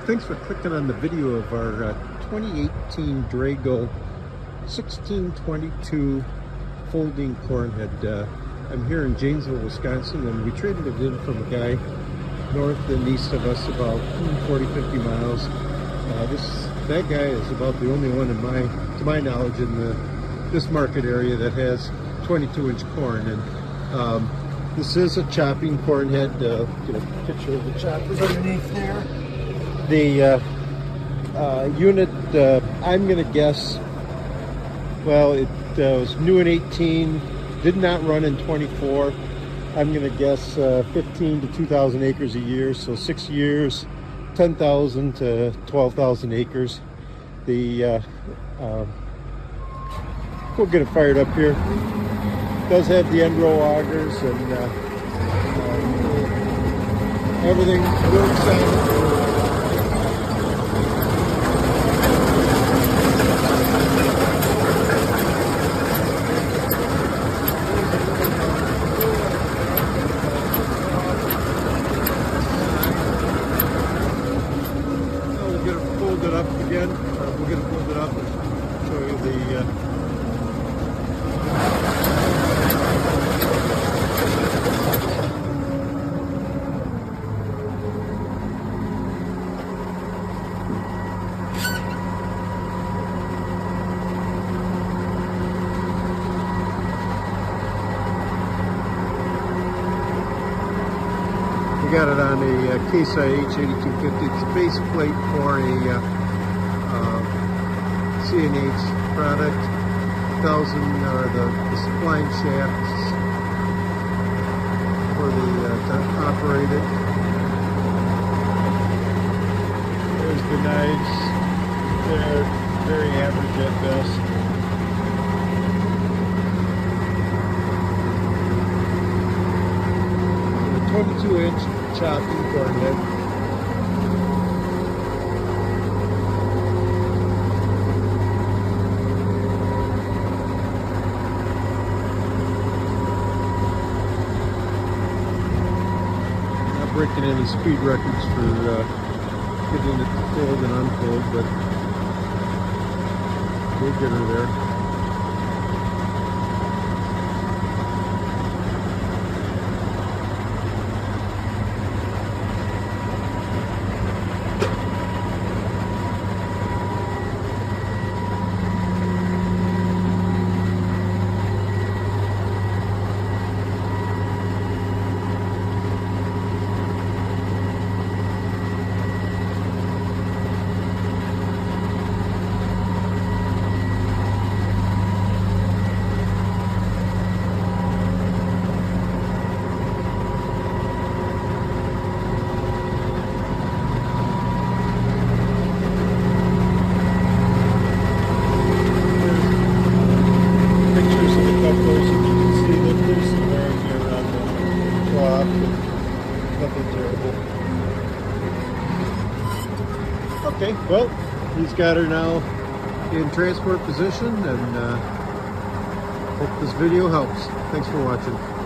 Thanks for clicking on the video of our 2018 DRAGO 1622 folding corn head. I'm here in Janesville, Wisconsin, and we traded it in from a guy north and east of us about 40-50 miles. That guy is about the only one to my knowledge in this market area that has 22-inch corn. And this is a chopping corn head. Get a picture of the choppers underneath there. The unit, I'm going to guess, well, it was new in 18, did not run in 24. I'm going to guess 15 to 2,000 acres a year, so 6 years, 10,000 to 12,000 acres. We'll get it fired up here. It does have the end row augers, and everything works out. It up again. We're going to fold it up and show you the we got it on a Headsight H8250. It's a base plate for a C&H product. 1,000 are the spline shafts for to operate it. There's the knives. They're very average at best. The 22-inch chopping corn head. Breaking any speed records for getting it to fold and unfold, but we'll get her there. Nothing terrible. Okay, well, he's got her now in transport position, and hope this video helps. Thanks for watching.